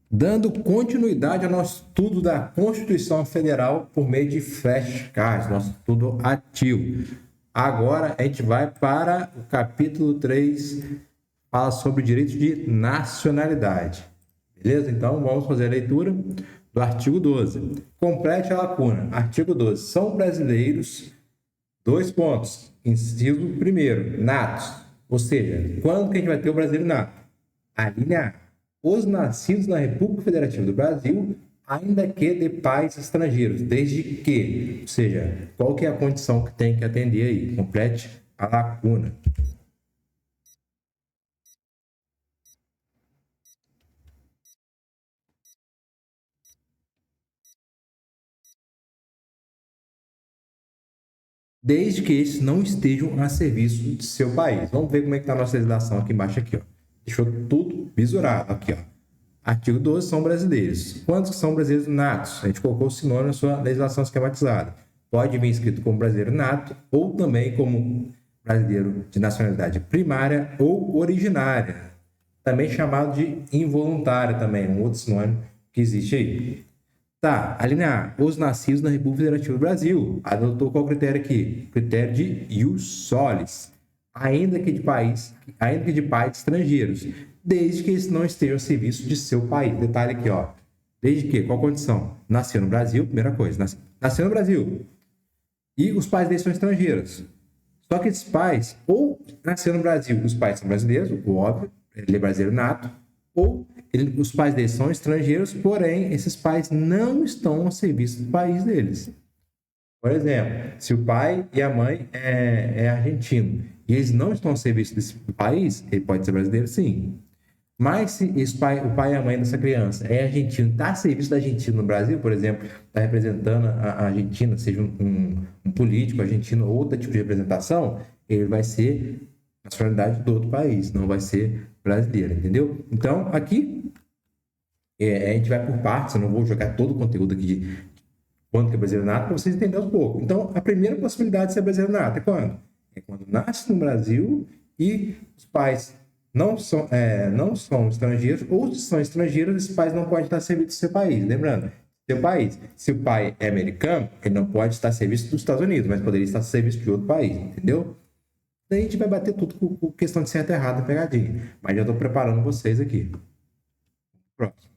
Dando continuidade ao nosso estudo da Constituição Federal por meio de flashcards, nosso estudo ativo. Agora a gente vai para o capítulo 3, fala sobre direitos de nacionalidade. Beleza? Então vamos fazer a leitura do artigo 12. Complete a lacuna. Artigo 12. São brasileiros, dois pontos. Inciso 1º, natos. Ou seja, quando que a gente vai ter o brasileiro nato? A linha A. Os nascidos na República Federativa do Brasil, ainda que de pais estrangeiros, desde que, ou seja, qual que é a condição que tem que atender aí? Complete a lacuna. Desde que estes não estejam a serviço de seu país. Vamos ver como é que está a nossa legislação aqui embaixo, aqui, ó. Deixou tudo visurado aqui, ó. Artigo 12, são brasileiros. Quantos são brasileiros natos? A gente colocou o sinônimo na sua legislação esquematizada. Pode vir escrito como brasileiro nato ou também como brasileiro de nacionalidade primária ou originária. Também chamado de involuntário também, um outro sinônimo que existe aí. Tá, a linha A, os nascidos na República Federativa do Brasil. Adotou qual critério aqui? Critério de ius solis. Ainda que de pais estrangeiros, desde que eles não estejam a serviço de seu país. Detalhe aqui, ó. Desde que, qual condição? Nasceu no Brasil, primeira coisa. Nasceu no Brasil. E os pais deles são estrangeiros. Só que esses pais, ou nasceram no Brasil, os pais são brasileiros, o óbvio, ele é brasileiro nato, ou os pais deles são estrangeiros, porém, esses pais não estão a serviço do país deles. Por exemplo, se o pai e a mãe é argentino e eles não estão a serviço desse país, ele pode ser brasileiro, sim. Mas se o pai e a mãe dessa criança é argentino, está a serviço da Argentina no Brasil, por exemplo, está representando a Argentina, seja um político argentino ou outro tipo de representação, ele vai ser nacionalidade do outro país, não vai ser brasileiro, entendeu? Então, aqui, a gente vai por partes, eu não vou jogar todo o conteúdo aqui de quando que é brasileiro nato, para vocês entenderem um pouco. Então, a primeira possibilidade de ser brasileiro nato é quando? É quando nasce no Brasil e os pais não são estrangeiros, ou se são estrangeiros, esses pais não podem estar a serviço do seu país. Lembrando, seu país, se o pai é americano, ele não pode estar a serviço dos Estados Unidos, mas poderia estar a serviço de outro país, entendeu? Daí a gente vai bater tudo com questão de certo e errado, pegadinha. Mas já estou preparando vocês aqui. Próximo.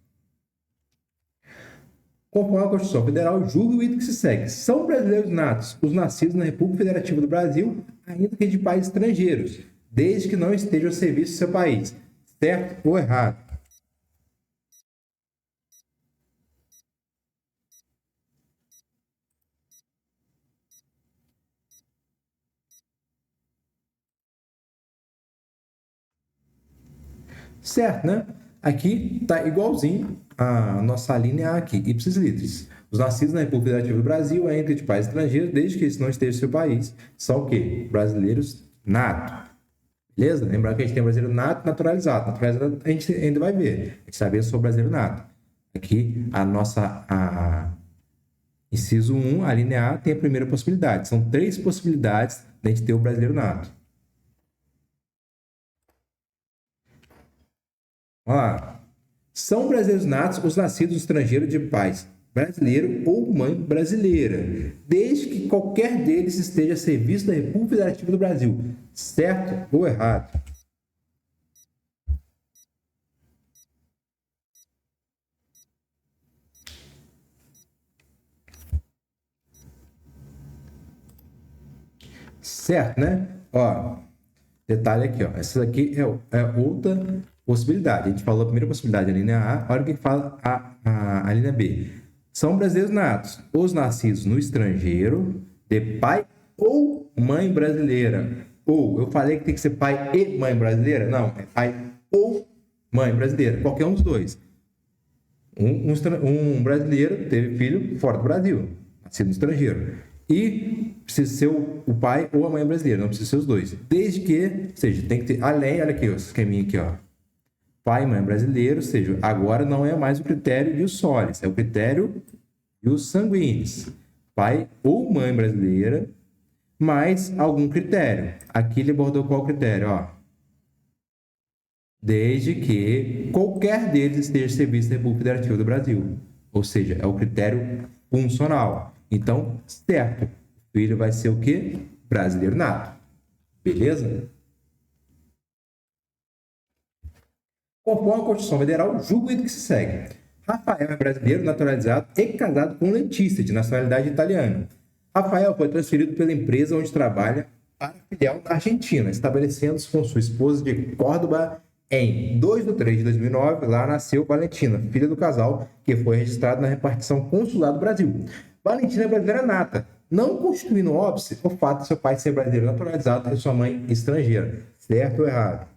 Conforme a Constituição Federal, julga o item que se segue. São brasileiros natos os nascidos na República Federativa do Brasil, ainda que de países estrangeiros, desde que não estejam a serviço do seu país. Certo ou errado? Certo, né? Aqui está igualzinho a nossa linha aqui, ipsis litteris. Os nascidos na República Federativa do Brasil, ainda de países estrangeiros, desde que eles não estejam no seu país, são o quê? Brasileiros nato. Beleza? Lembrar que a gente tem brasileiro nato naturalizado. Naturalizado a gente ainda vai ver. A gente sabe sobre brasileiro nato. Aqui, inciso 1, a linha A, tem a primeira possibilidade. São 3 possibilidades de a gente ter o brasileiro nato. Vamos lá. São brasileiros natos os nascidos no estrangeiro de pais brasileiro ou mãe brasileira, desde que qualquer deles esteja a serviço da República Federativa do Brasil. Certo ou errado? Certo, né? Ó, detalhe aqui, ó. Essa daqui é outra possibilidade. A gente falou a primeira possibilidade, a linha A, olha o que fala a linha B. São brasileiros natos, os nascidos no estrangeiro, de pai ou mãe brasileira. Ou, eu falei que tem que ser pai e mãe brasileira? Não, é pai ou mãe brasileira, qualquer um dos dois. Um brasileiro teve filho fora do Brasil, nascido no estrangeiro. E precisa ser o pai ou a mãe brasileira, não precisa ser os dois. Desde que, ou seja, tem que ter, além, olha aqui, o esqueminha aqui, ó. Pai e mãe brasileiro, ou seja, agora não é mais o critério de solis, é o critério ius sanguinis. Pai ou mãe brasileira, mais algum critério. Aqui ele abordou qual critério, ó? desde que qualquer deles esteja em serviço da República Federativa do Brasil. Ou seja, é o critério funcional. Então, certo, o filho vai ser o quê? Brasileiro nato. Beleza? Conforme a Constituição Federal, julgo o que se segue. Rafael é brasileiro naturalizado e casado com Letícia, de nacionalidade italiana. Rafael foi transferido pela empresa onde trabalha para a filial da Argentina, estabelecendo-se com sua esposa de Córdoba em 2 de 3 de 2009. Lá nasceu Valentina, filha do casal, que foi registrado na repartição consular do Brasil. Valentina é brasileira nata, não constituindo óbice o fato de seu pai ser brasileiro naturalizado e sua mãe estrangeira. Certo ou errado?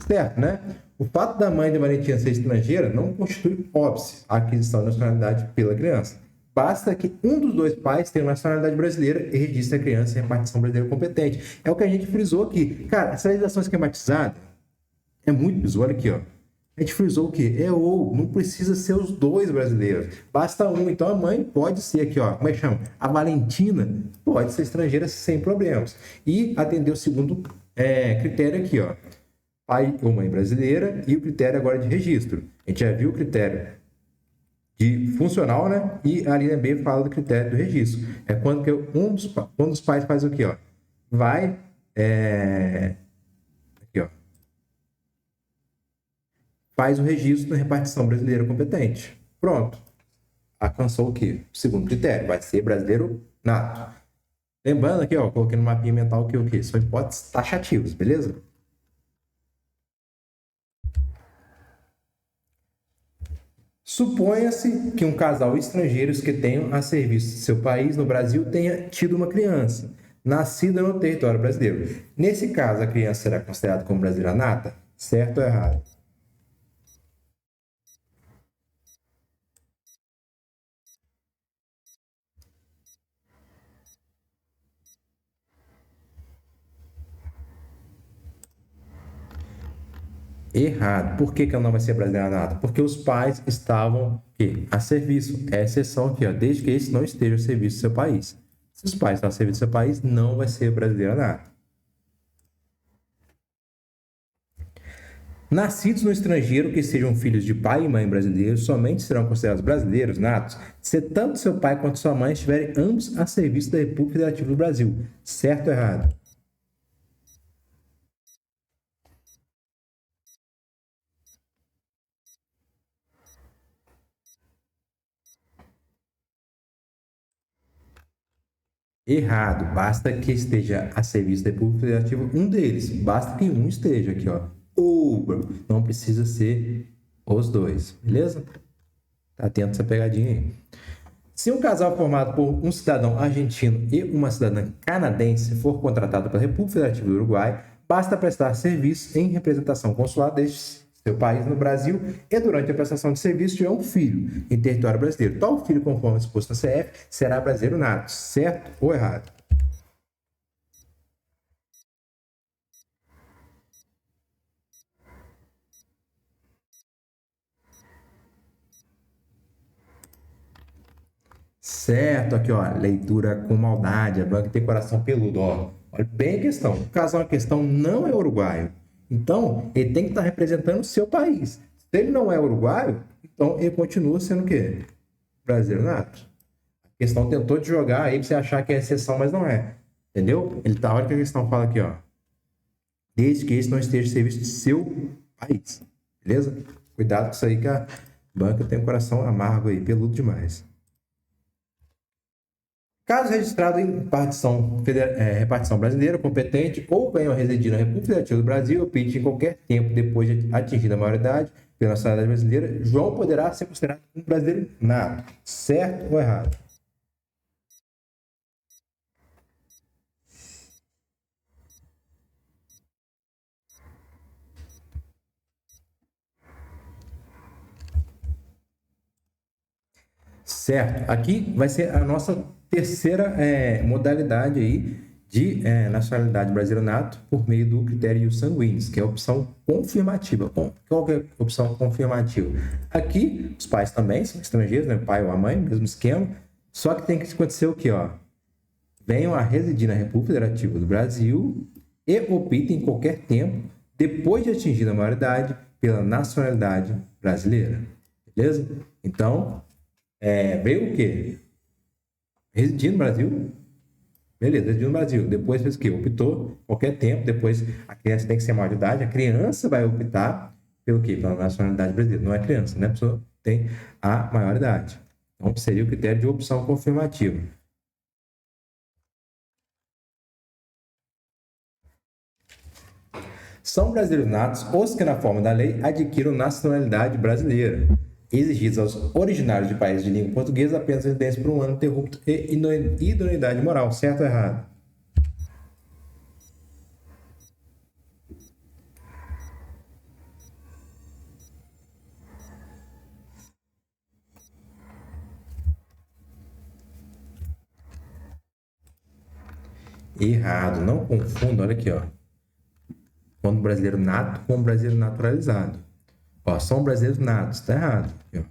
Certo, né? O fato da mãe de Valentina ser estrangeira não constitui óbice a aquisição de nacionalidade pela criança. Basta que um dos dois pais tenha nacionalidade brasileira e registre a criança em repartição brasileira competente. É o que a gente frisou aqui. Cara, essa legislação esquematizada é muito visual. Olha aqui, ó. A gente frisou o quê? É ou, não precisa ser os dois brasileiros. Basta um. Então a mãe pode ser aqui, ó. Como é que chama? A Valentina pode ser estrangeira sem problemas. E atender o segundo critério aqui, ó. Pai ou mãe brasileira e o critério agora de registro. A gente já viu o critério de funcional, né? E a linha B fala do critério do registro. É quando que um dos pais faz o quê, ó? Vai, aqui, ó. Faz o registro na repartição brasileira competente. Pronto. Alcançou o quê? O segundo critério. Vai ser brasileiro nato. Lembrando aqui, ó, coloquei no mapinha mental que o quê? São hipóteses taxativas, beleza? Suponha-se que um casal estrangeiros que tenham a serviço de seu país no Brasil tenha tido uma criança, nascida no território brasileiro. Nesse caso, a criança será considerada como brasileira nata? Certo ou errado? Errado. Por que ela não vai ser brasileira nata? Porque os pais estavam a serviço. É a exceção aqui, ó, desde que eles não estejam a serviço do seu país. Se os pais estão a serviço do seu país, não vai ser brasileira nata. Nascidos no estrangeiro que sejam filhos de pai e mãe brasileiros somente serão considerados brasileiros natos se tanto seu pai quanto sua mãe estiverem ambos a serviço da República Federativa do Brasil. Certo ou errado? Errado. Basta que esteja a serviço da República Federativa um deles. Basta que um esteja aqui, ó. Ou não precisa ser os dois, beleza? Tá atento a essa pegadinha aí. Se um casal formado por um cidadão argentino e uma cidadã canadense for contratado pela República Federativa do Uruguai, basta prestar serviço em representação consular deste seu país no Brasil e durante a prestação de serviço tiver um filho em território brasileiro. Tal filho, conforme exposto na CF, será brasileiro nato. Certo ou errado? Certo, aqui ó, leitura com maldade, a banca tem coração peludo, ó. Olha bem a questão. O casal em questão não é uruguaio. Então, ele tem que estar representando o seu país. Se ele não é uruguaio, então ele continua sendo o quê? Brasileiro nato. A questão tentou te jogar aí pra você achar que é exceção, mas não é. Entendeu? Ele tá, olha o que a questão fala aqui, ó. Desde que esse não esteja a serviço do seu país. Beleza? Cuidado com isso aí que a banca tem um coração amargo aí, peludo demais. Caso registrado em repartição brasileira competente ou venham a residir na República Federativa do Brasil ou PIT em qualquer tempo depois de atingida a maioridade pela nacionalidade brasileira, João poderá ser considerado um brasileiro nato. Certo ou errado? Certo. Aqui vai ser a nossa terceira modalidade aí nacionalidade brasileira nato por meio do critério sanguíneos, que é a opção confirmativa. Qual que é a opção confirmativa? Aqui, os pais também são estrangeiros, né? O pai ou a mãe, mesmo esquema. Só que tem que acontecer o quê? Venham a residir na República Federativa do Brasil e optem em qualquer tempo, depois de atingir a maioridade, pela nacionalidade brasileira. Beleza? Então, veio o quê? Residir no Brasil. Beleza, residiu no Brasil. Depois fez o quê? Optou qualquer tempo. Depois a criança tem que ser maior de idade. A criança vai optar pelo quê? Pela nacionalidade brasileira. Não é criança, né? A pessoa tem a maior idade. Então, seria o critério de opção confirmativa. São brasileiros natos os que, na forma da lei, adquiram nacionalidade brasileira. Exigidos aos originários de países de língua portuguesa apenas residência por um ano interrupto e idoneidade moral. Certo ou errado? Errado. Não confunda, olha aqui, quando brasileiro nato com brasileiro naturalizado. São brasileiros natos, tá errado. Aqui,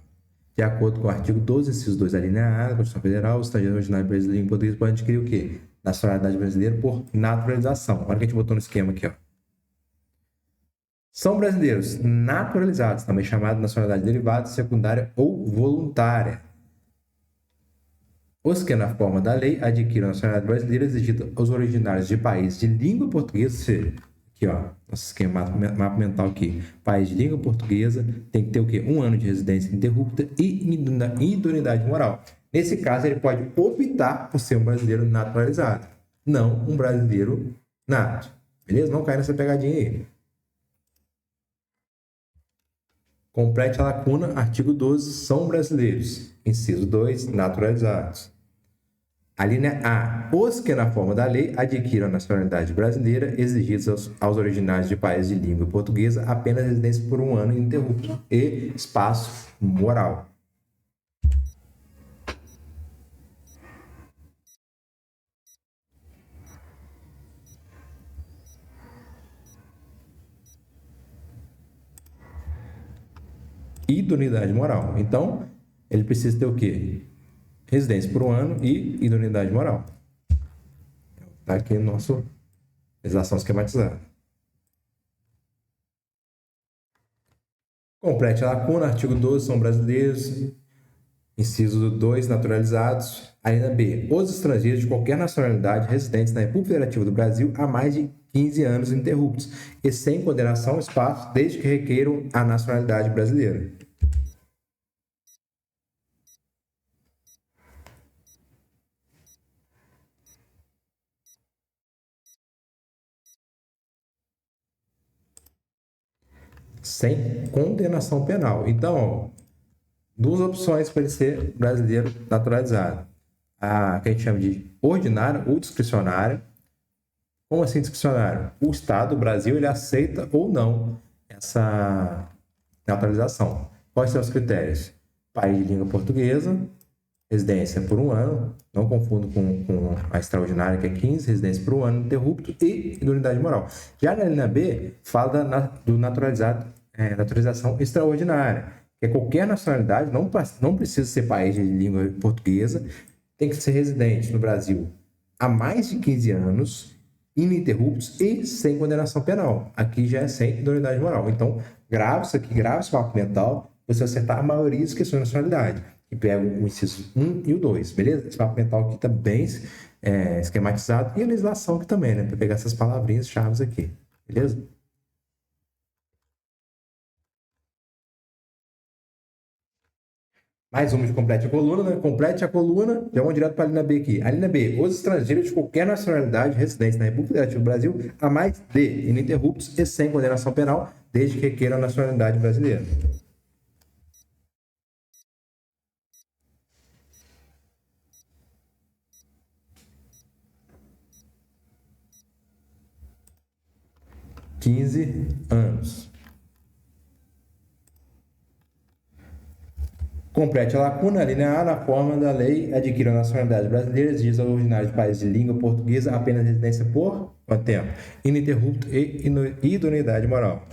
de acordo com o artigo 12, inciso 2 da linha A da Constituição Federal, os estrangeiros originários brasileiros em português podem adquirir o quê? Nacionalidade brasileira por naturalização. Olha o que a gente botou no esquema aqui, São brasileiros naturalizados, também chamado de nacionalidade derivada, secundária ou voluntária. Os que, na forma da lei, adquiram a nacionalidade brasileira exigida aos originários de países de língua portuguesa, ou seja, aqui, nosso esquema, mapa mental aqui. País de língua portuguesa tem que ter o quê? 1 ano de residência ininterrupta e idoneidade moral. Nesse caso, ele pode optar por ser um brasileiro naturalizado, não um brasileiro nato. Beleza? Não cai nessa pegadinha aí. Complete a lacuna, artigo 12, são brasileiros. Inciso 2, naturalizados. A linha A. Os que, na forma da lei, adquiram a nacionalidade brasileira, exigidos aos originários de países de língua portuguesa, apenas residência por 1 ano ininterrupto e espaço moral. Idoneidade moral. Então, ele precisa ter o quê? Residência por 1 ano e idoneidade moral. Está aqui no nosso legislação esquematizada. Complete a lacuna, artigo 12, são brasileiros. Inciso 2, naturalizados. A linha B. Os estrangeiros de qualquer nacionalidade residentes na República Federativa do Brasil há mais de 15 anos ininterruptos e sem condenação ao espaço, desde que requeiram a nacionalidade brasileira. Sem condenação penal. Então, duas opções para ele ser brasileiro naturalizado. A que a gente chama de ordinária ou discricionária. Como assim discricionário? O Estado, o Brasil, ele aceita ou não essa naturalização. Quais são os critérios? País de língua portuguesa, residência por 1 ano, não confundo com a extraordinária, que é 15, residência por 1 ano interrupto e idoneidade moral. Já na linha B, fala do naturalização extraordinária, que é qualquer nacionalidade, não precisa ser país de língua portuguesa, tem que ser residente no Brasil há mais de 15 anos, ininterruptos e sem condenação penal. Aqui já é sem idoneidade moral. Então, grave isso aqui, grave esse mapa mental, você acertar a maioria das questões de nacionalidade, que pega o inciso 1 e o 2, beleza? Esse mapa mental aqui está bem esquematizado, e a legislação aqui também, né? Para pegar essas palavrinhas chaves aqui, beleza? Mais uma de complete a coluna, né? Complete a coluna, já vamos direto para a linha B aqui. A linha B, os estrangeiros de qualquer nacionalidade residentes na República Federativa do Brasil há mais de ininterruptos e sem condenação penal, desde que requeiram a nacionalidade brasileira. (15 anos). Complete a lacuna, a linha A, na forma da lei, adquire a nacionalidade brasileira, exige ao originário de país de língua portuguesa apenas residência por quanto tempo? Ininterrupto e idoneidade moral.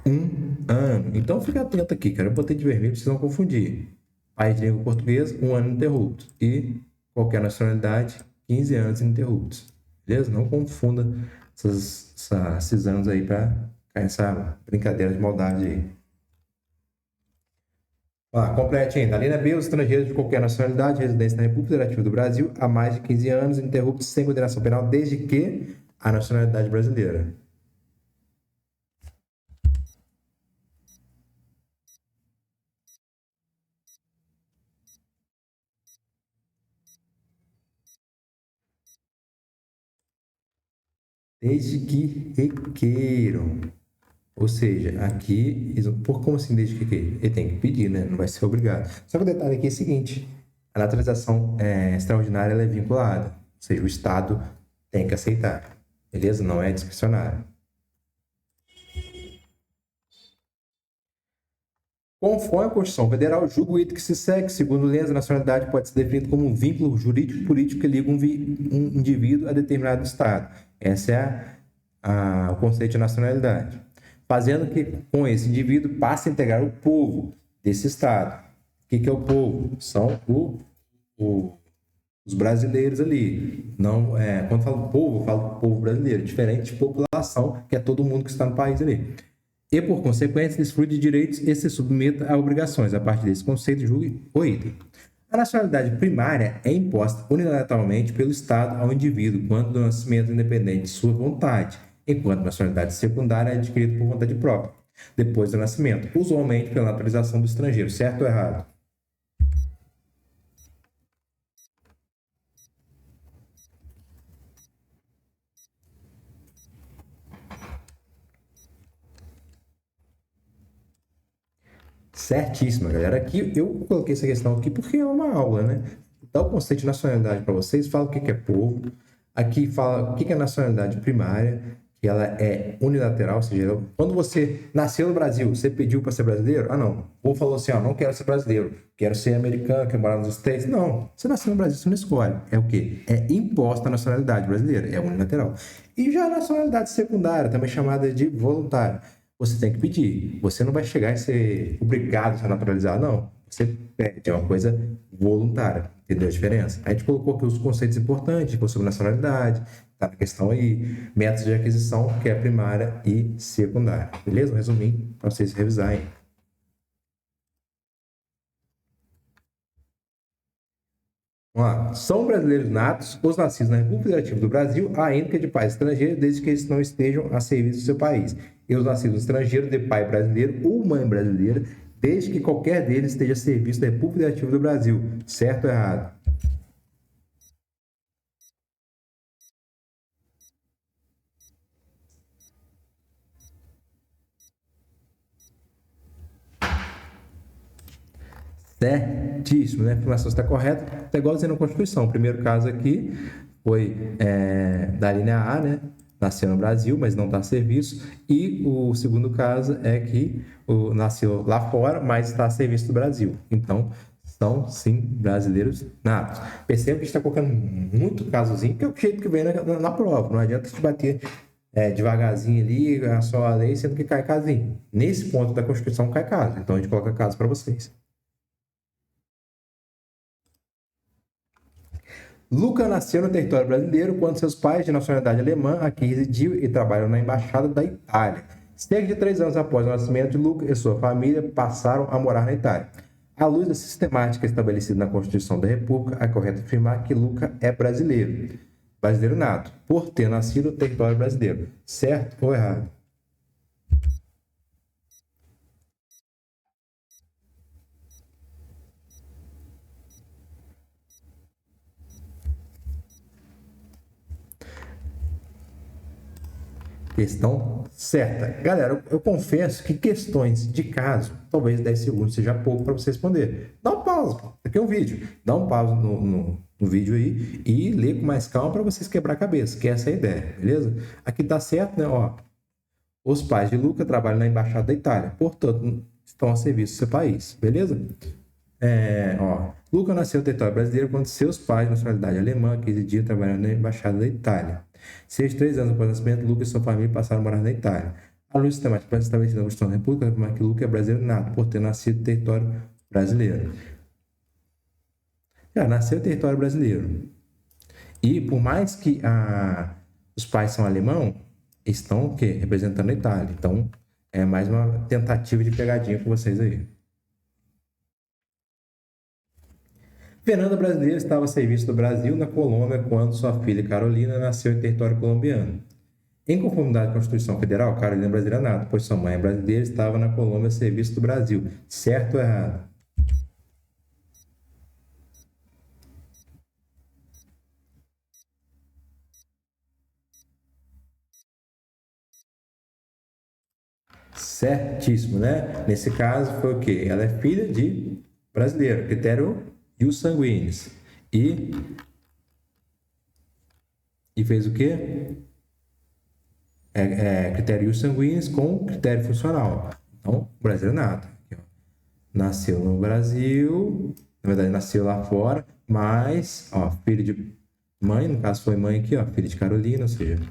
Um ano. Então fica atento aqui, cara. Eu botei de vermelho para vocês não confundir. País de língua portuguesa, um ano ininterrupto. E qualquer nacionalidade, 15 anos ininterruptos. Beleza? Não confunda esses anos aí para essa brincadeira de maldade aí. Complete ainda. A linha B, os estrangeiros de qualquer nacionalidade, residência na República Federativa do Brasil há mais de 15 anos, ininterruptos, sem condenação penal, desde que a nacionalidade brasileira. Desde que requeiram. Ou seja, aqui, como assim desde que requeiram? Ele tem que pedir, né? Não vai ser obrigado. Só que o detalhe aqui é o seguinte: a naturalização extraordinária ela é vinculada. Ou seja, o Estado tem que aceitar. Beleza? Não é discricionário. Conforme a Constituição Federal, julgo o item que se segue, segundo leis, a nacionalidade pode ser definida como um vínculo jurídico-político que liga um indivíduo a determinado Estado. Esse é o conceito de nacionalidade. Fazendo que com esse indivíduo passe a integrar o povo desse Estado. O que é o povo? São os brasileiros ali. Não, quando eu falo povo, eu falo povo brasileiro, diferente de população, que é todo mundo que está no país ali. E, por consequência, desfrute de direitos e se submeta a obrigações. A partir desse conceito, julgue o item. A nacionalidade primária é imposta unilateralmente pelo Estado ao indivíduo quando do nascimento independente de sua vontade, enquanto a nacionalidade secundária é adquirida por vontade própria, depois do nascimento, usualmente pela naturalização do estrangeiro. Certo ou errado? Certíssima, galera. Aqui eu coloquei essa questão aqui porque é uma aula, né? Dá o conceito de nacionalidade para vocês, fala o que é povo. Aqui fala o que é nacionalidade primária, que ela é unilateral, ou seja, quando você nasceu no Brasil, você pediu para ser brasileiro? Ah, não. Ou falou assim, não quero ser brasileiro, quero ser americano, quero morar nos States. Não, você nasceu no Brasil, você não escolhe. É o quê? É imposta a nacionalidade brasileira, é unilateral. E já a nacionalidade secundária, também chamada de voluntária, você tem que pedir. Você não vai chegar e ser obrigado a se naturalizar, não. Você pede, é uma coisa voluntária. Entendeu a diferença? A gente colocou aqui os conceitos importantes, sobre nacionalidade, tá na questão aí, métodos de aquisição, que é primária e secundária. Beleza? Um resuminho para vocês revisarem. Vamos lá. São brasileiros natos os nascidos na República Federativa do Brasil, ainda que de pais estrangeiros, desde que eles não estejam a serviço do seu país. E os nascidos estrangeiros de pai brasileiro ou mãe brasileira, desde que qualquer deles esteja a serviço da República Federativa do Brasil. Certo ou errado? Certíssimo, né? A afirmação está correta. Está igual dizendo na Constituição. O primeiro caso aqui foi da linha A, né? Nasceu no Brasil, mas não está a serviço. E o segundo caso é que nasceu lá fora, mas está a serviço do Brasil. Então, são sim brasileiros natos. Perceba que a gente está colocando muito casozinho, que é o jeito que vem na prova. Não adianta te bater devagarzinho ali, só a lei, sendo que cai casinho. Nesse ponto da Constituição cai caso. Então, a gente coloca caso para vocês. Luca nasceu no território brasileiro quando seus pais, de nacionalidade alemã, aqui residiam e trabalham na Embaixada da Itália. Cerca de 3 anos após o nascimento de Luca e sua família passaram a morar na Itália. À luz da sistemática estabelecida na Constituição da República, é correto afirmar que Luca é brasileiro. Brasileiro nato, por ter nascido no território brasileiro. Certo ou errado? Questão certa. Galera, eu confesso que questões de caso, talvez 10 segundos seja pouco para você responder. Dá um pause, pô. Aqui é um vídeo. Dá um pause no vídeo aí e lê com mais calma para vocês quebrar a cabeça, que essa é a ideia, beleza? Aqui tá certo, né? Ó, os pais de Luca trabalham na Embaixada da Itália, portanto, estão a serviço do seu país, beleza? Luca nasceu no território brasileiro quando seus pais, de nacionalidade alemã, que residiam trabalhando na Embaixada da Itália. 3 anos após o nascimento, Luca e sua família passaram a morar na Itália. A luz sistemática estabelecida na Constituição da República afirma que Luca é brasileiro nato, por ter nascido no território brasileiro. Já nasceu no território brasileiro. E por mais que os pais são alemão, estão o quê? Representando a Itália. Então, é mais uma tentativa de pegadinha com vocês aí. Fernanda brasileira estava a serviço do Brasil na Colômbia quando sua filha Carolina nasceu em território colombiano. Em conformidade com a Constituição Federal, Carolina é brasileira nata, pois sua mãe é brasileira e estava na Colômbia a serviço do Brasil. Certo ou errado? Certíssimo, né? Nesse caso foi o quê? Ela é filha de brasileiro, critério ius sanguinis. E fez o quê? Critério ius sanguinis com critério funcional. Então, brasileiro nada. Nasceu no Brasil, na verdade nasceu lá fora, mas, ó, filho de mãe, no caso foi mãe aqui, ó, filho de Carolina, ou seja,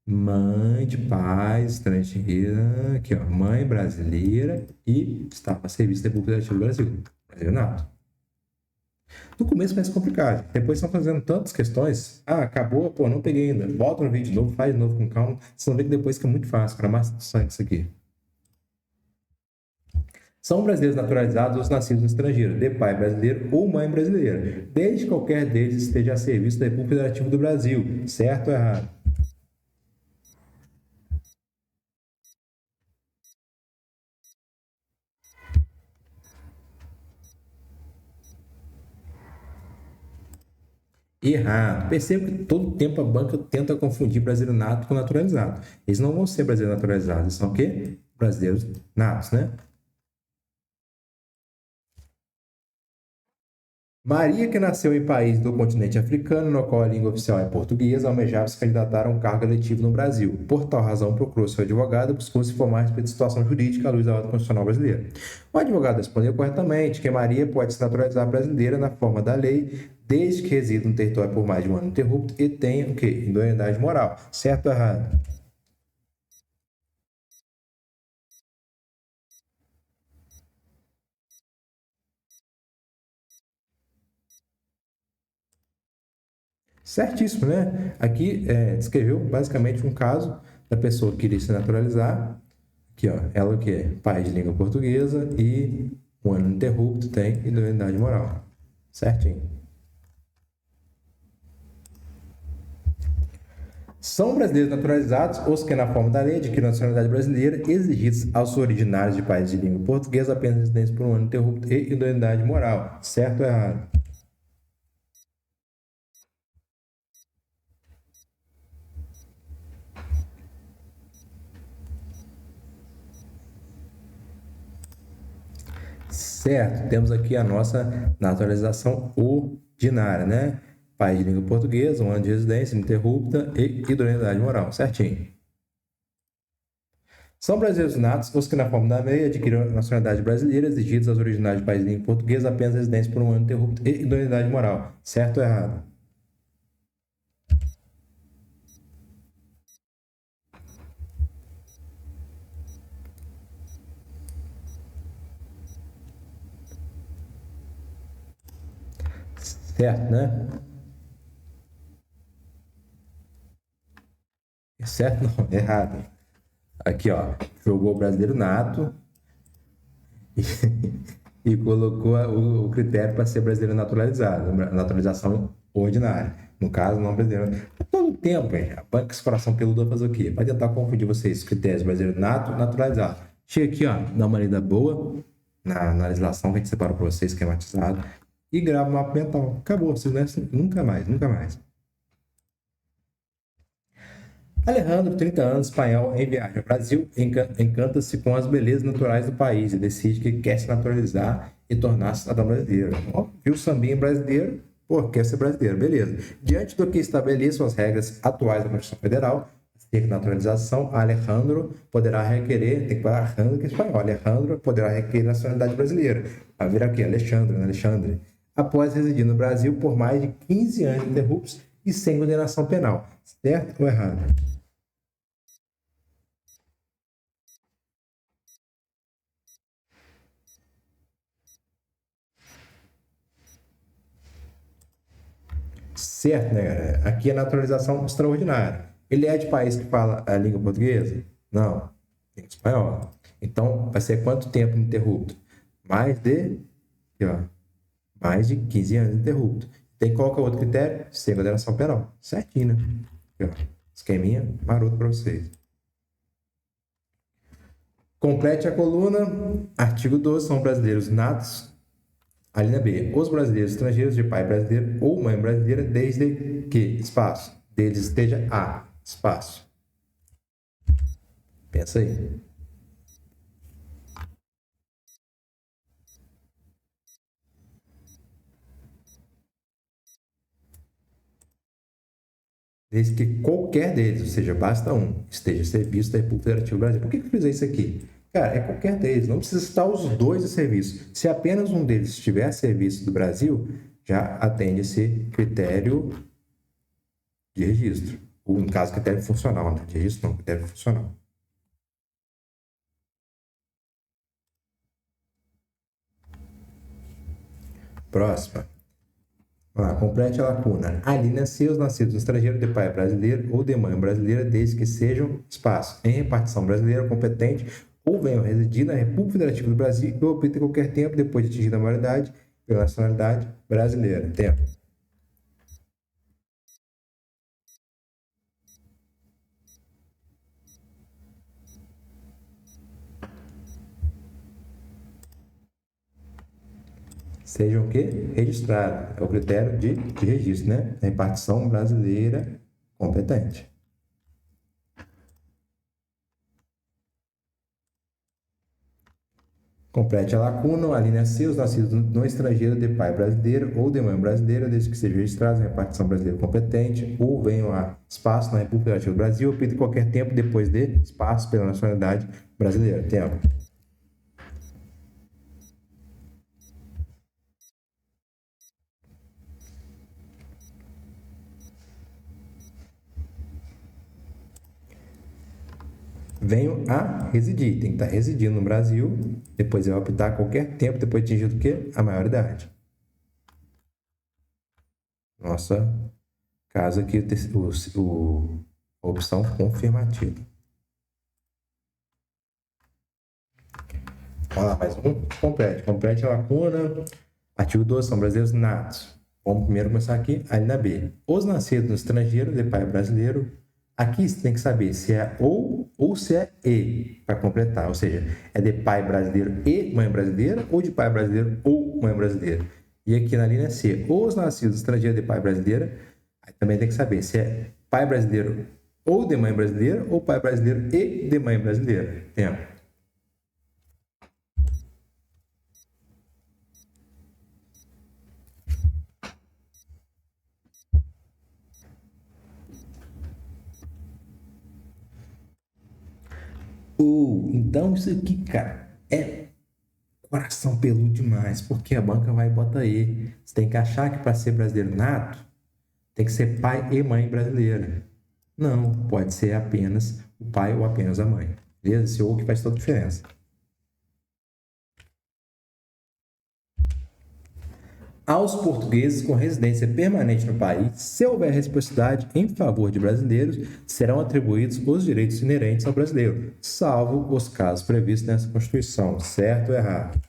mãe de pais estrangeira, aqui ó, mãe brasileira e estava a serviço da República Federativa do Brasil. Brasil nato. No começo parece complicado, depois estão fazendo tantas questões. Ah, acabou, pô, não peguei ainda. Volta no vídeo de novo, faz de novo com calma. Vocês vão ver que depois fica muito fácil, para mais sangue isso aqui. São brasileiros naturalizados os nascidos no estrangeiro, de pai brasileiro ou mãe brasileira, desde que qualquer deles esteja a serviço da República Federativa do Brasil. Certo ou errado? Errado. Perceba que todo tempo a banca tenta confundir brasileiro nato com naturalizado. Eles não vão ser brasileiros naturalizados, eles são o quê? Brasileiros natos, né? Maria, que nasceu em país do continente africano, no qual a língua oficial é portuguesa, almejava se candidatar a um cargo eletivo no Brasil. Por tal razão, procurou seu advogado e buscou se informar a respeito da situação jurídica à luz da ordem constitucional brasileira. O advogado respondeu corretamente que Maria pode se naturalizar brasileira na forma da lei, desde que resida no território por mais de um ano ininterrupto e tenha o quê? Idoneidade moral. Certo ou errado? Certíssimo, né? Aqui descreveu basicamente um caso da pessoa que queria se naturalizar. Aqui, ó, ela que é pai de língua portuguesa e um ano ininterrupto tem idoneidade moral. Certinho. São brasileiros naturalizados os que, na forma da lei, adquiriram a nacionalidade brasileira, exigidos aos originários de países de língua portuguesa apenas residência por um ano ininterrupto e idoneidade moral. Certo ou errado? Certo, temos aqui a nossa naturalização ordinária, né? País de língua portuguesa, um ano de residência ininterrupta e idoneidade moral, certinho. São brasileiros natos os que, na forma da lei, adquiriram a nacionalidade brasileira, exigidos aos originários de país de língua portuguesa apenas residência por um ano ininterrupto e idoneidade moral. Certo ou errado? Certo, né? Certo não, errado. Aqui, ó, jogou o brasileiro nato e colocou o critério para ser brasileiro naturalizado, naturalização ordinária. No caso, não brasileiro. Todo tempo, a banca esse coração peludo vai fazer o quê? Vai tentar confundir vocês, critérios brasileiro nato, naturalizado. Chega aqui, ó, dá uma lida boa na legislação que a gente separou para vocês, esquematizado, e grava o mapa mental. Acabou, vocês não é assim, nunca mais, nunca mais. Alejandro, 30 anos, espanhol, em viagem ao Brasil, encanta-se com as belezas naturais do país e decide que quer se naturalizar e tornar-se cidadão brasileiro. Ó, viu o sambinha brasileiro? Pô, quer ser brasileiro, beleza. Diante do que estabeleçam as regras atuais da Constituição Federal, acerca da naturalização, Alejandro poderá requerer, tem que falar Alejandro que é espanhol, Alejandro poderá requerer nacionalidade brasileira. Vai virar aqui, Alexandre, né? Alexandre. Após residir no Brasil por mais de 15 anos ininterruptos e sem condenação penal. Certo ou errado? Certo, né, galera? Aqui é naturalização extraordinária. Ele é de país que fala a língua portuguesa? Não, língua espanhola. Então, vai ser quanto tempo ininterrupto? Mais de, aqui, ó, mais de 15 anos ininterrupto. Tem qual que é o outro critério? Sem condenação penal. Certinho, né? Aqui, ó, esqueminha maroto para vocês. Complete a coluna. Artigo 12. São brasileiros natos. A linha B. Os brasileiros estrangeiros de pai brasileiro ou mãe brasileira, desde que, espaço, deles esteja A, espaço. Pensa aí. Desde que qualquer deles, ou seja, basta um, esteja a serviço da República Federativa do Brasil. Por que eu fiz isso aqui? Cara, é qualquer deles, não precisa estar os dois a serviço. Se apenas um deles estiver a serviço do Brasil, já atende esse critério de registro. Ou, no caso, critério funcional, né? De registro não, critério funcional. Próxima. Vamos lá, complete a lacuna. Alina-se os nascidos no estrangeiro de pai brasileiro ou de mãe brasileira, desde que sejam, espaço, em repartição brasileira competente ou venham residir na República Federativa do Brasil ou optem qualquer tempo depois de atingida a maioridade pela nacionalidade brasileira. Tempo. Sejam o quê? Registrados. É o critério de registro, né? Repartição brasileira competente. Complete a lacuna, a linha C, os nascidos no estrangeiro de pai brasileiro ou de mãe brasileira, desde que sejam registrados em repartição brasileira competente, ou venham a espaço na República Federativa do Brasil, ou em qualquer tempo depois de espaço pela nacionalidade brasileira. Tempo. Venham a residir, tem que estar residindo no Brasil, depois vai optar qualquer tempo depois de atingido o quê? A maioridade. Nossa, caso aqui a opção confirmativa. Vamos lá, mais um. Complete a lacuna. Artigo 12, são brasileiros natos. Vamos primeiro começar aqui, a linha B. Os nascidos no estrangeiro de pai brasileiro. Aqui você tem que saber se é ou se é e, para completar. Ou seja, é de pai brasileiro e mãe brasileira ou de pai brasileiro ou mãe brasileira. E aqui na linha C, os nascidos no estrangeiro de pai brasileira, aí também tem que saber se é pai brasileiro ou de mãe brasileira ou pai brasileiro e de mãe brasileira. Tempo. Então isso aqui, cara, é coração peludo demais, porque a banca vai e bota aí. Você tem que achar que para ser brasileiro nato, tem que ser pai e mãe brasileira. Não, pode ser apenas o pai ou apenas a mãe. Beleza? Esse ou que faz toda a diferença. Aos portugueses com residência permanente no país, se houver reciprocidade em favor de brasileiros, serão atribuídos os direitos inerentes ao brasileiro, salvo os casos previstos nessa Constituição. Certo ou errado?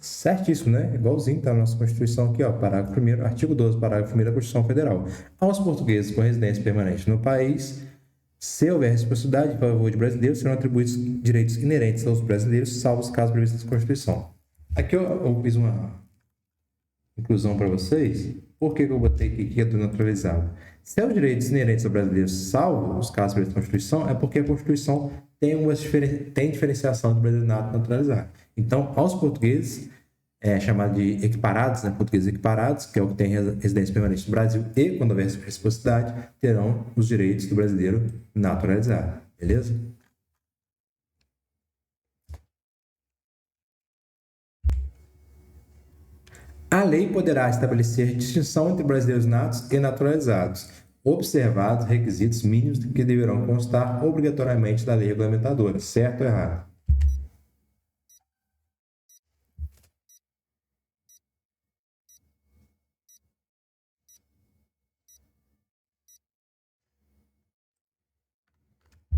Certíssimo, né? Igualzinho está na nossa Constituição aqui, ó, parágrafo 1º, artigo 12, parágrafo 1º da Constituição Federal. Aos portugueses com residência permanente no país, Se houver reciprocidade em favor de brasileiros, serão atribuídos direitos inerentes aos brasileiros, salvo os casos previstos na Constituição. Aqui eu fiz uma inclusão para vocês. Por que eu botei aqui é do naturalizado? Se é os direitos inerentes aos brasileiros, salvo os casos previstos na Constituição, é porque a Constituição tem diferenciação de brasileiro nato e naturalizado. Então, aos portugueses, chamado de equiparados, né, portugueses equiparados, que é o que tem residência permanente no Brasil, e, quando houver reciprocidade, terão os direitos do brasileiro naturalizado. Beleza? A lei poderá estabelecer distinção entre brasileiros natos e naturalizados, observados requisitos mínimos que deverão constar obrigatoriamente da lei regulamentadora. Certo ou errado?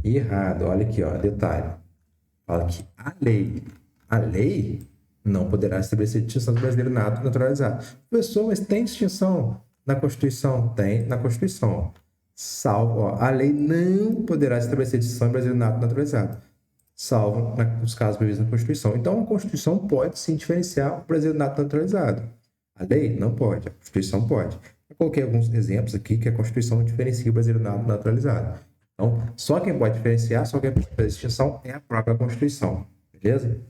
Errado. Olha aqui, ó, detalhe. Fala que a lei não poderá estabelecer distinção do brasileiro nato e naturalizado. Professor, mas tem distinção na Constituição? Tem na Constituição. Salvo, ó, a lei não poderá estabelecer distinção do brasileiro nato e naturalizado, salvo nos casos previstos na Constituição. Então, a Constituição pode sim diferenciar o brasileiro nato e naturalizado. A lei não pode, a Constituição pode. Eu coloquei alguns exemplos aqui que a Constituição diferencia o brasileiro nato e naturalizado. Então, só quem pode diferenciar, só quem pode fazer distinção é a própria Constituição. Beleza?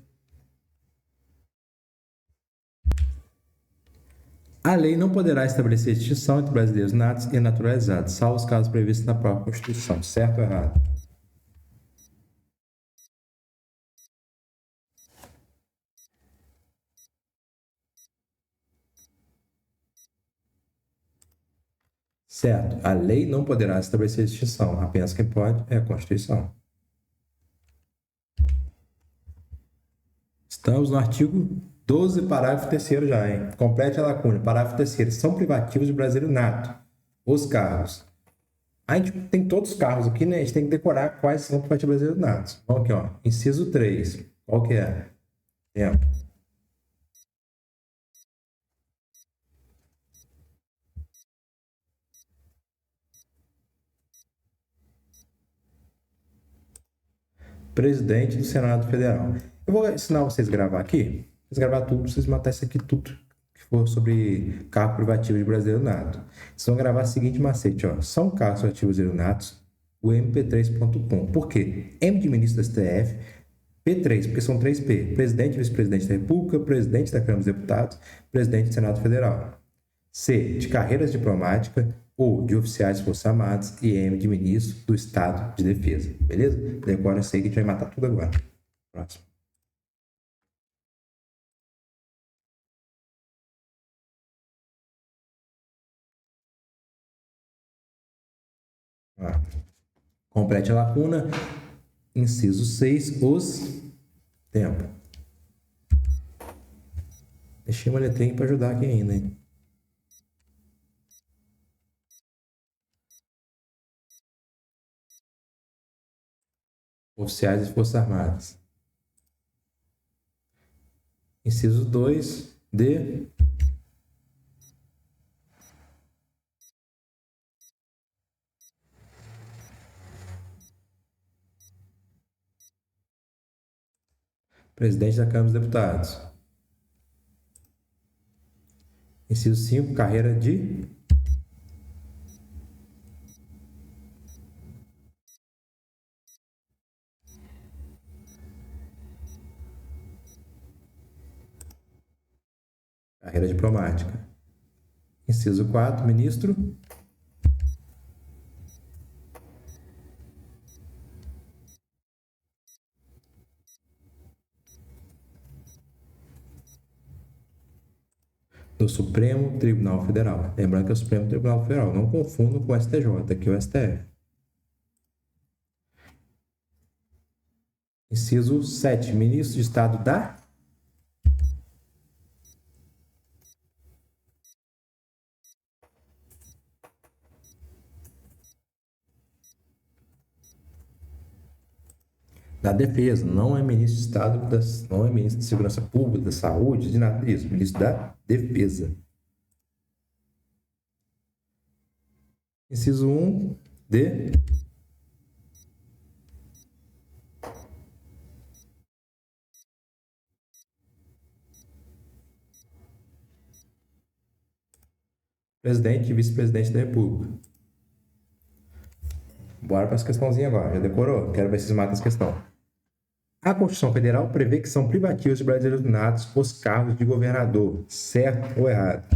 A lei não poderá estabelecer distinção entre brasileiros natos e naturalizados, salvo os casos previstos na própria Constituição. Certo ou errado? Certo. A lei não poderá estabelecer distinção. Apenas quem pode é a Constituição. Estamos no artigo 12, parágrafo 3º já, hein? Complete a lacuna. Parágrafo 3º. São privativos de brasileiro nato os carros. A gente tem todos os carros aqui, né? A gente tem que decorar quais são privativos brasileiros natos. Vamos aqui, ó. Inciso 3. Qual que é? Tempo. Presidente do Senado Federal. Eu vou ensinar vocês a gravar aqui. Vocês gravar tudo, vocês matar isso aqui tudo que for sobre carro privativo de brasileiro nato. Vocês vão gravar o seguinte macete, ó. São carros privativos brasileiro natos, o mp3.com. Por quê? M de ministro do STF, P3, porque são 3 P. Presidente e vice-presidente da República, presidente da Câmara dos Deputados, presidente do Senado Federal. C, de carreiras diplomáticas ou de oficiais de Forças Armadas e M, de ministro do Estado de Defesa. Beleza? Decora isso aí que a gente vai matar tudo agora. Próximo. Complete a lacuna. Inciso 6, os tempo. Deixei uma letrinha para ajudar aqui ainda, hein? Oficiais de Forças Armadas. Inciso 2, de presidente da Câmara dos Deputados. Inciso 5, carreira de carreira diplomática. Inciso 4, ministro do Supremo Tribunal Federal. Lembrando que é o Supremo Tribunal Federal. Não confundam com o STJ, aqui é o STF. Inciso 7, ministro de Estado da Defesa, não é ministro de Estado, não é ministro de Segurança Pública, da Saúde, de nada disso, ministro da Defesa. Inciso 1, de presidente e vice-presidente da República. Bora para as questãozinhas agora. Já decorou? Quero ver se vocês matam essa questão. A Constituição Federal prevê que são privativos de brasileiros natos os cargos de governador. Certo ou errado?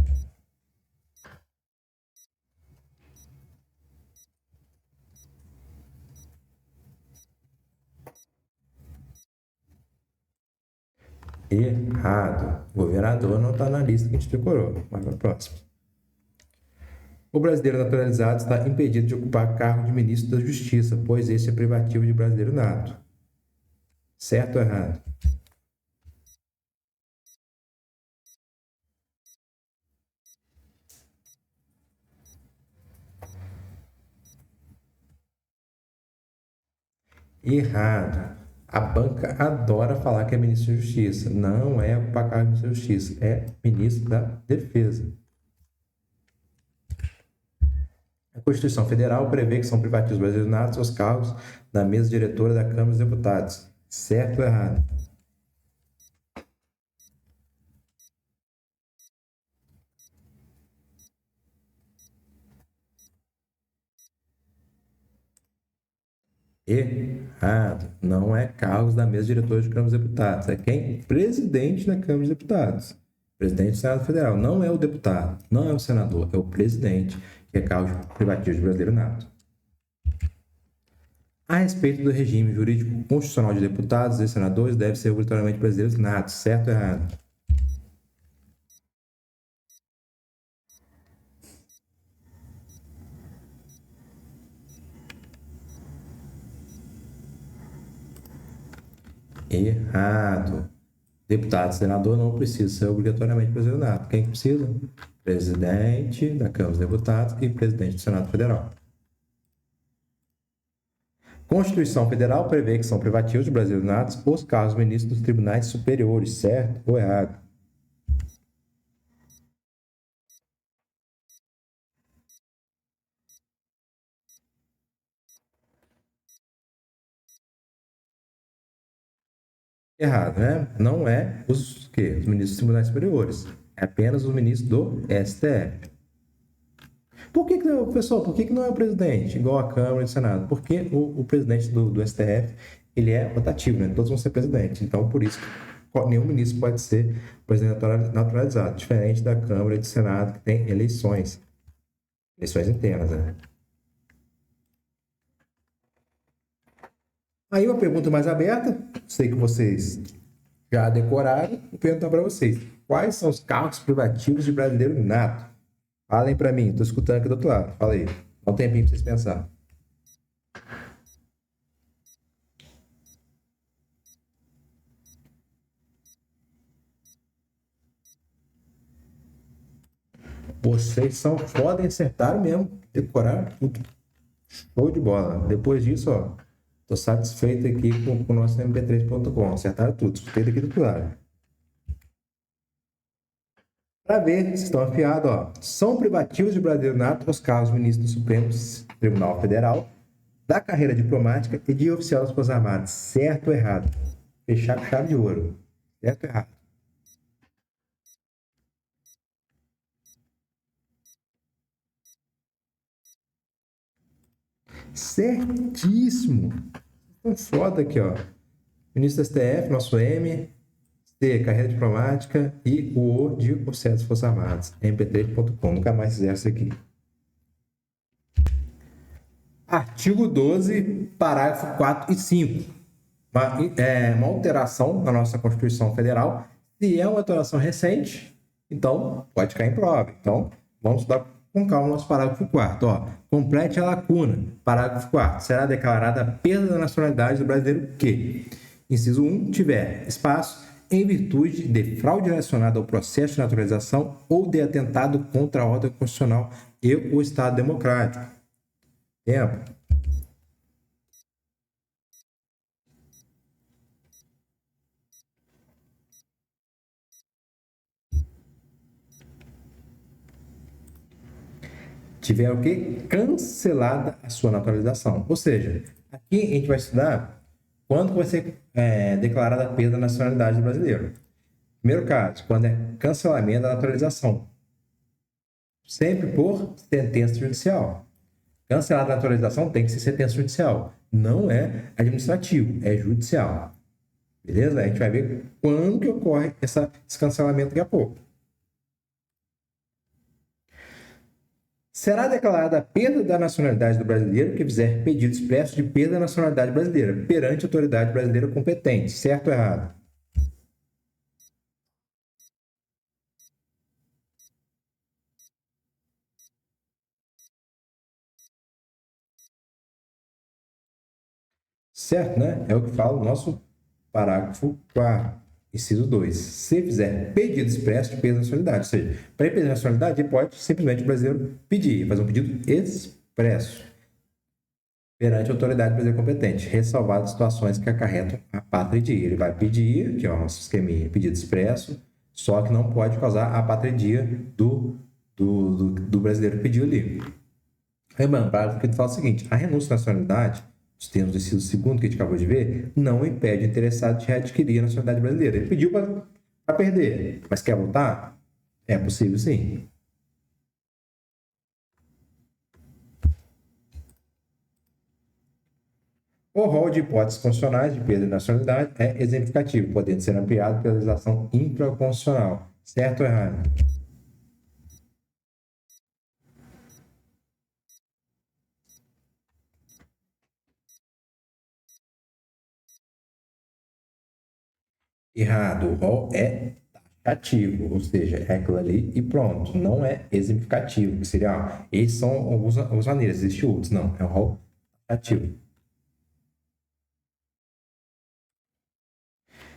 Errado. Governador não está na lista que a gente decorou. Vai para a próxima. O brasileiro naturalizado está impedido de ocupar cargo de ministro da Justiça, pois esse é privativo de brasileiro nato. Certo ou errado? Errado. A banca adora falar que é ministro da Justiça. Não é ocupar cargo de ministro da Justiça, é ministro da Defesa. A Constituição Federal prevê que são privativos brasileiros natos os cargos da mesa diretora da Câmara dos Deputados. Certo ou errado? Errado. Não é cargos da mesa diretora da Câmara dos Deputados. É quem? Presidente da Câmara dos Deputados. Presidente do Senado Federal. Não é o deputado, não é o senador, é o presidente, que é cargo privativo de brasileiro nato. A respeito do regime jurídico constitucional de deputados e senadores, deve ser obrigatoriamente brasileiros natos. Certo ou errado? Errado. Deputado e senador não precisa ser obrigatoriamente brasileiro nato. Quem precisa? Presidente da Câmara dos Deputados e presidente do Senado Federal. Constituição Federal prevê que são privativos de brasileiros natos os cargos ministros dos tribunais superiores. Certo ou errado? Errado, né? Não é os quê? Os ministros dos tribunais superiores. É apenas os ministros do STF. Por que, pessoal, por que não é o presidente, igual a Câmara e o Senado? Porque o presidente do STF, ele é rotativo, né? Todos vão ser presidentes. Então, por isso, nenhum ministro pode ser presidente naturalizado, diferente da Câmara e do Senado, que tem eleições internas, né? Aí uma pergunta mais aberta, sei que vocês já decoraram, vou perguntar para vocês. Quais são os cargos privativos de brasileiro nato? Falem para mim, estou escutando aqui do outro lado. Fala aí, dá um tempinho para vocês pensar. Vocês são foda e acertaram mesmo, decoraram tudo. Show de bola. Depois disso, ó, tô satisfeito aqui com o nosso mp3.com. Acertaram tudo, escutei daqui do outro lado. Para ver se estão afiados, ó. São privativos de brasileiro nato os cargos ministros do Supremo Tribunal Federal, da carreira diplomática e de oficial das Forças Armadas. Certo ou errado? Fechar com chave de ouro. Certo ou errado? Certíssimo. Um foda aqui, ó. Ministro do STF, nosso M. C, carreira diplomática. E o O de oficial das Forças Armadas. mp3.com. Nunca mais fizeram isso aqui. Artigo 12, parágrafo 4 e 5. Uma alteração na nossa Constituição Federal. Se é uma alteração recente, então pode cair em prova. Então, vamos estudar com calma o nosso parágrafo 4º. Ó. Complete a lacuna. Parágrafo 4º. Será declarada a perda da nacionalidade do brasileiro que, inciso 1, tiver espaço em virtude de fraude relacionada ao processo de naturalização ou de atentado contra a ordem constitucional e o Estado democrático. Tempo. Tiver o quê? Cancelada a sua naturalização. Ou seja, aqui a gente vai estudar quando vai ser declarada a perda da nacionalidade do brasileiro. Primeiro caso, quando é cancelamento da naturalização. Sempre por sentença judicial. Cancelar a naturalização tem que ser sentença judicial. Não é administrativo, é judicial. Beleza? A gente vai ver quando que ocorre esse cancelamento daqui a pouco. Será declarada a perda da nacionalidade do brasileiro que fizer pedido expresso de perda da nacionalidade brasileira perante a autoridade brasileira competente. Certo ou errado? Certo, né? É o que fala o nosso parágrafo 4º, inciso 2. Se fizer pedido expresso de perda da nacionalidade, ou seja, para ele perder a nacionalidade, ele pode simplesmente o brasileiro pedir, fazer um pedido expresso perante a autoridade brasileira competente, ressalvadas situações que acarretam a patria. Ele vai pedir, que é o nosso esqueminha, pedido expresso, só que não pode causar a patria do brasileiro que pediu ali. Lembrando, o parágrafo que fala o seguinte: a renúncia à nacionalidade, os termos do inciso segundo que a gente acabou de ver, não impede o interessado de readquirir a nacionalidade brasileira. Ele pediu para perder, mas quer voltar? É possível, sim. O rol de hipóteses constitucionais de perda de nacionalidade é exemplificativo, podendo ser ampliado pela legislação infraconstitucional. Certo ou errado? Errado. O rol é taxativo, ou seja, é aquilo ali e pronto. Não é exemplificativo, que seria, esses são algumas maneiras, existem outros. Não, é o rol taxativo.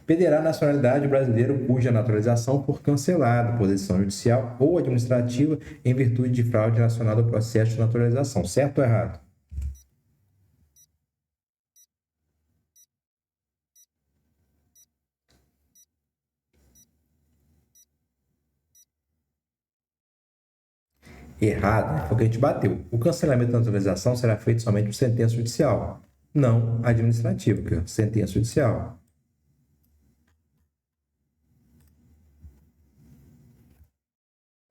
Perderá a nacionalidade brasileiro cuja naturalização for cancelada por decisão judicial ou administrativa em virtude de fraude nacional do processo de naturalização. Certo ou errado? Errado, né? Foi o que a gente bateu. O cancelamento da naturalização será feito somente por sentença judicial, não administrativa, que é sentença judicial.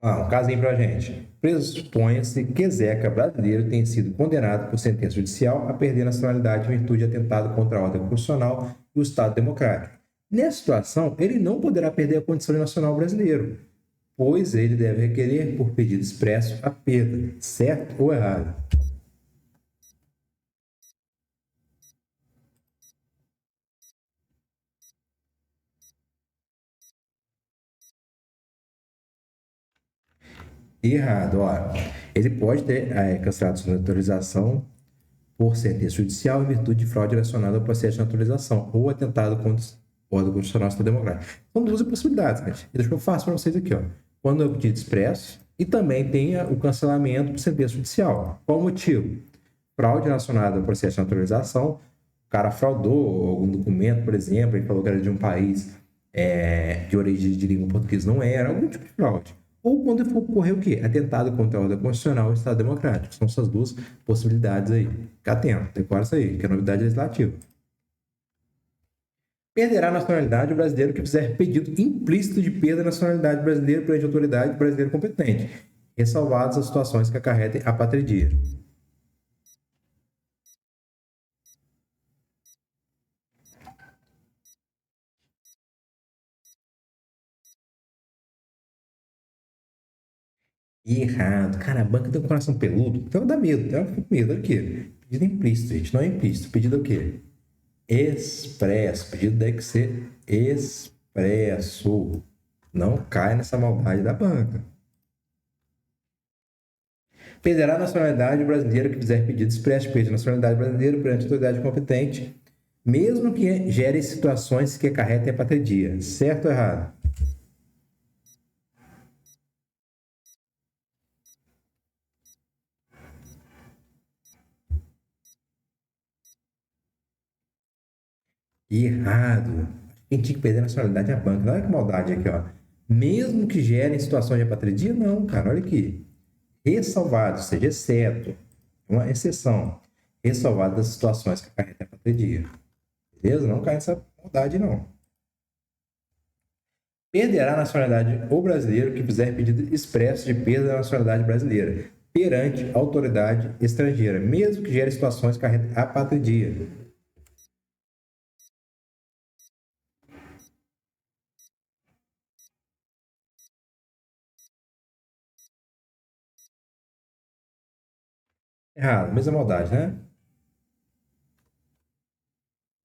Um casinho pra gente. Pressupõe-se que Zeca brasileiro tenha sido condenado por sentença judicial a perder a nacionalidade em virtude de atentado contra a ordem constitucional e o Estado democrático. Nessa situação, ele não poderá perder a condição de nacional brasileiro, pois ele deve requerer, por pedido expresso, a perda, certo ou errado? Errado, ó. Ele pode ter cancelado sua naturalização por sentença judicial em virtude de fraude relacionada ao processo de naturalização ou atentado contra a ordem constitucional e Estado democrático. São duas possibilidades, gente. E deixa que eu faço para vocês aqui, ó. Quando é o pedido expresso e também tem o cancelamento por sentença judicial. Qual o motivo? Fraude relacionada ao processo de naturalização. O cara fraudou algum documento, por exemplo, ele falou que era de um país de origem de língua portuguesa, não era, algum tipo de fraude. Ou quando for ocorrer o quê? Atentado contra a ordem constitucional e Estado democrático. São essas duas possibilidades aí. Fica atento, decora isso aí, que é novidade legislativa. Perderá a nacionalidade o brasileiro que fizer pedido implícito de perda da nacionalidade brasileira perante a autoridade brasileira competente, ressalvadas as situações que acarretem a patria. Errado. Cara, a banca tem um coração peludo. Então dá medo, dá medo. Olha aqui. Pedido implícito, gente. Não é implícito. Pedido é o quê? Expresso. Pedido deve ser expresso. Não cai nessa maldade da banca. Perderá a nacionalidade brasileira que fizer pedido expresso de perda de nacionalidade brasileira perante a autoridade competente, mesmo que gere situações que acarretem a patria. Certo ou errado? Errado. Quem tinha que perder a nacionalidade é a banca. Olha que maldade aqui, ó. Mesmo que gerem situações de apatria, não, cara. Olha aqui. Ressalvado, ou seja, exceto, uma exceção. Ressalvado das situações que acarretam a patria. Beleza? Não cai nessa maldade, não. perderá a nacionalidade o brasileiro que fizer pedido expresso de perda da nacionalidade brasileira perante autoridade estrangeira, mesmo que gere situações que acarretem apatridia. Errado, mesma maldade, né?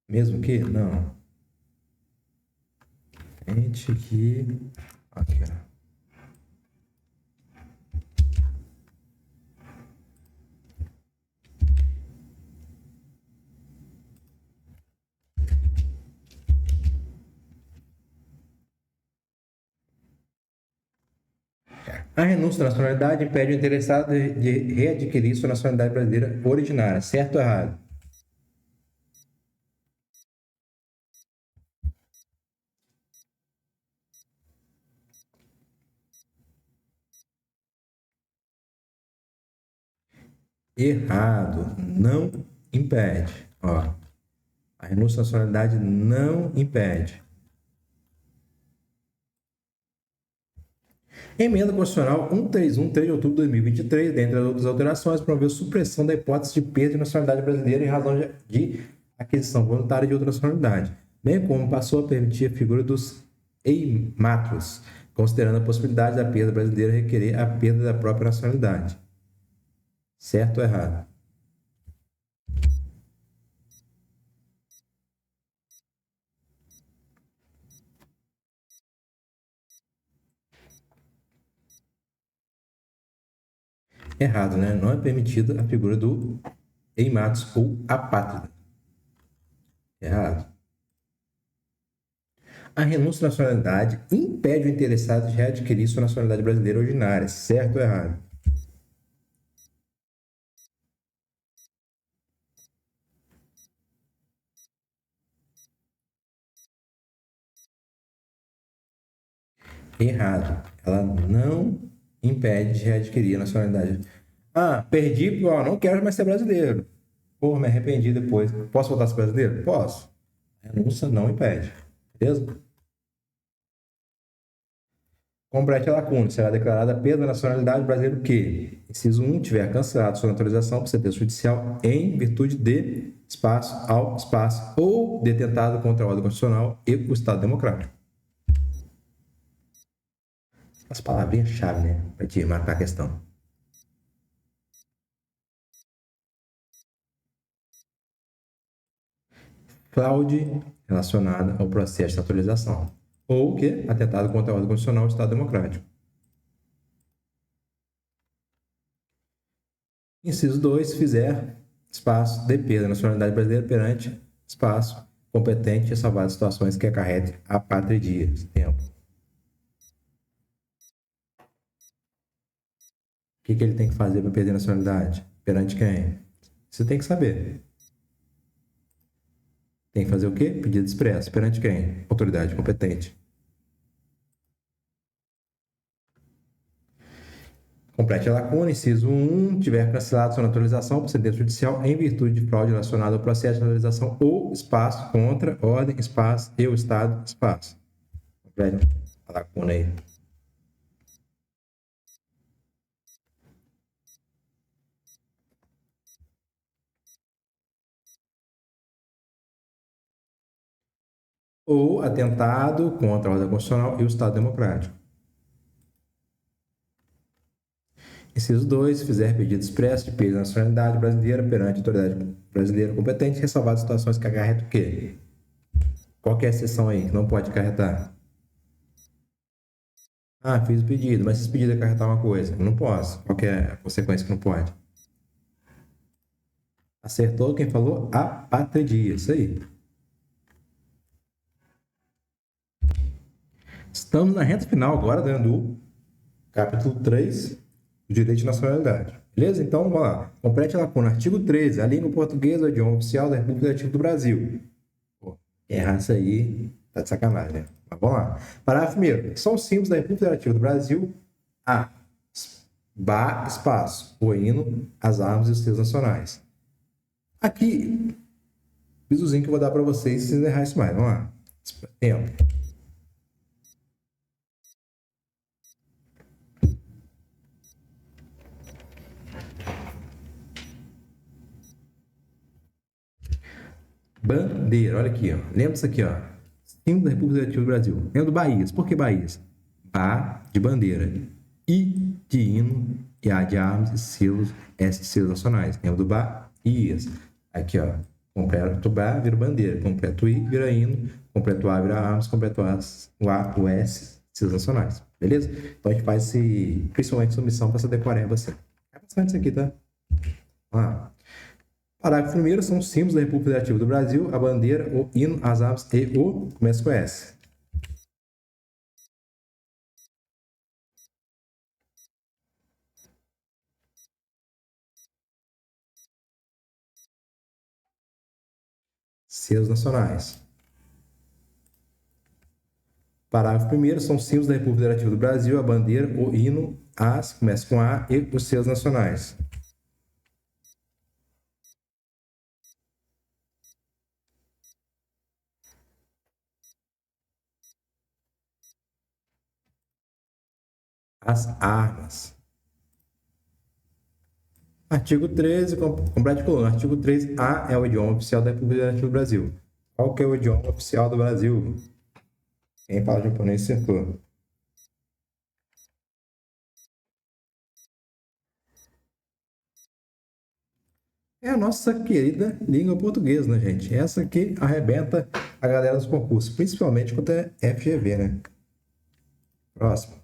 Mesmo que? Não. Gente, aqui. Aqui, ó. A renúncia da nacionalidade impede o interessado de readquirir sua nacionalidade brasileira originária. Certo ou errado? Errado. Não impede. Ó, a renúncia da nacionalidade não impede. Emenda Constitucional 131, 3 de outubro de 2023, dentre as outras alterações, promoveu supressão da hipótese de perda de nacionalidade brasileira em razão de aquisição voluntária de outra nacionalidade, bem como passou a permitir a figura dos eimatos, considerando a possibilidade da perda brasileira requerer a perda da própria nacionalidade. Certo ou errado? Errado, né? Não é permitida a figura do eimatos ou apátrida. Errado. A renúncia à nacionalidade impede o interessado de readquirir sua nacionalidade brasileira originária. Certo ou errado? Errado. Ela não impede de readquirir a nacionalidade. Ah, perdi porque não quero mais ser brasileiro. Porra, me arrependi depois. Posso voltar a ser brasileiro? Posso. A renúncia não impede. Beleza? Complete a lacuna. Será declarada perda da nacionalidade brasileira que, inciso 1, tiver cancelado sua naturalização por sentença judicial em virtude de espaço ao espaço ou detentado contra a ordem constitucional e o Estado democrático. As palavrinhas-chave, né? Para te marcar a questão. Fraude relacionada ao processo de naturalização. Ou o quê? Atentado contra a ordem constitucional do Estado democrático. Inciso 2, fizer espaço de perda da nacionalidade brasileira perante espaço competente e ressalvar situações que acarretem apatridia. Tempo. O que ele tem que fazer para perder a nacionalidade? Perante quem? Você tem que saber. Tem que fazer o quê? Pedido expresso. Perante quem? Autoridade competente. Complete a lacuna. Inciso 1. Tiver cancelado sua naturalização por sentença judicial em virtude de fraude relacionada ao processo de naturalização ou espaço contra ordem, espaço e o Estado, espaço. Complete a lacuna aí. Ou atentado contra a ordem constitucional e o Estado democrático. Inciso 2. Fizer pedido expresso de perda da nacionalidade brasileira perante a autoridade brasileira competente, ressalvadas situações que acarretam o quê? Qual que é a exceção aí que não pode acarretar? Ah, fiz o pedido, mas se esse pedido acarretar uma coisa, eu não posso. Qual que é a consequência que não pode? Acertou quem falou? Apatridia, isso aí. Estamos na reta final agora, do capítulo 3, do direito de nacionalidade. Beleza? Então, vamos lá. Complete a lacuna. Artigo 13. A língua portuguesa é o idioma oficial da República Federativa do Brasil. Pô, errar isso aí, tá de sacanagem, né? Mas vamos lá. Parágrafo 1º. São os símbolos da República Federativa do Brasil a espaço, o hino, as armas e os seus nacionais. Aqui, pisozinho que eu vou dar para vocês se errar isso mais. Vamos lá. Tempo. bandeira. Olha aqui, ó. Lembra isso aqui, ó. Símbolo da República Federativa do Brasil. Lembra do Bahias. Por que Bahias? Ba de bandeira. I de hino. E A de armas. E selos. S de selos nacionais. Lembra do Bahias. Aqui, ó. Completo Ba vira bandeira. Completo I vira hino. Completo A vira armas. Completo A, o S, selos nacionais. Beleza? Então a gente faz esse, principalmente submissão para essa decoreba assim. É bastante isso aqui, tá? Vamos lá. Parágrafo 1º são os símbolos da República Federativa do Brasil, a bandeira, o hino, as armas e o... Começa com S. Selos nacionais. Parágrafo 1º são os símbolos da República Federativa do Brasil, a bandeira, o hino, as, começa com A, e os selos nacionais. As armas. Artigo 13, complete coluna. Artigo 13A é o idioma oficial da República Federativa do Brasil. Qual que é o idioma oficial do Brasil? Quem fala japonês acertou. É a nossa querida língua portuguesa, né, gente? Essa que arrebenta a galera dos concursos, principalmente quando é FGV, né? Próximo.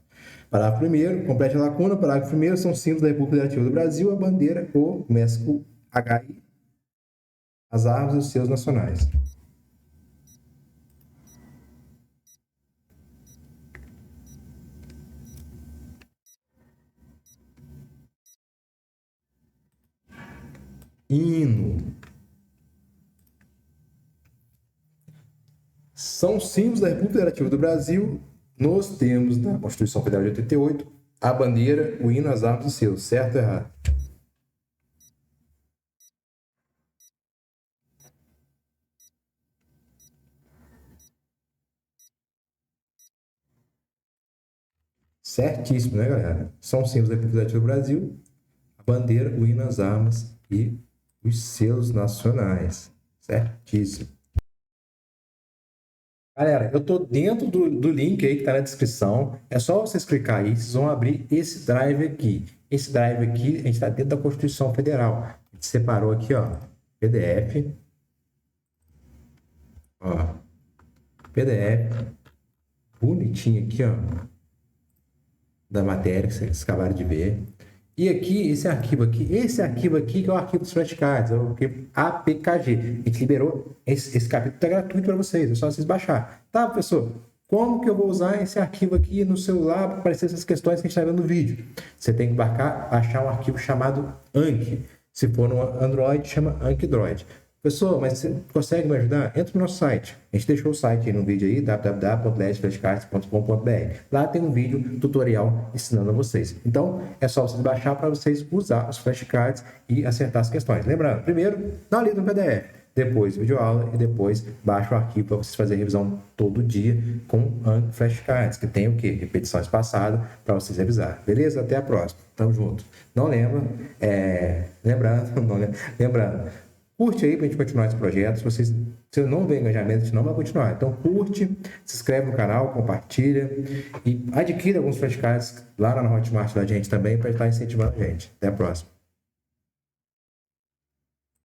Parágrafo 1º, complete a lacuna. Parágrafo 1º são símbolos da República Federativa do Brasil, a bandeira, o MESCO, HI, as armas e os selos nacionais. Hino. São símbolos da República Federativa do Brasil nos termos da Constituição Federal de 88, a bandeira, o hino, as armas e os selos. Certo ou errado? Certíssimo, né, galera? São símbolos da República Federativa do Brasil, a bandeira, o hino, as armas e os selos nacionais. Certíssimo. Galera, eu tô dentro do link aí que tá na descrição. É só vocês clicar aí, vocês vão abrir esse drive aqui. Esse drive aqui, a gente está dentro da Constituição Federal. A gente separou aqui, ó, PDF. Ó, PDF. Bonitinho aqui, ó, da matéria que vocês acabaram de ver. E aqui, esse arquivo aqui que é o arquivo dos flashcards, é o arquivo APKG. A gente liberou, esse capítulo está gratuito para vocês, é só vocês baixar. Tá, professor? Como que eu vou usar esse arquivo aqui no celular para aparecer essas questões que a gente está vendo no vídeo? Você tem que baixar um arquivo chamado Anki. Se for no Android, chama Ankdroid. Pessoal, mas você consegue me ajudar? Entra no nosso site. A gente deixou o site aí no vídeo aí, www.ledflashcards.com.br. Lá tem um vídeo tutorial ensinando a vocês. Então, é só vocês baixar para vocês usar os flashcards e acertar as questões. Lembrando, primeiro, dá uma lida no PDF. Depois, videoaula e depois baixa o arquivo para vocês fazerem revisão todo dia com flashcards, que tem o quê? Repetições passadas para vocês revisar. Beleza? Até a próxima. Tamo junto. Não lembra? Lembrando, curte aí para a gente continuar esse projeto. Se você não vê engajamento, a gente não vai continuar. Então, curte, se inscreve no canal, compartilha e adquira alguns flashcards lá na Hotmart da gente também para estar incentivando a gente. Até a próxima.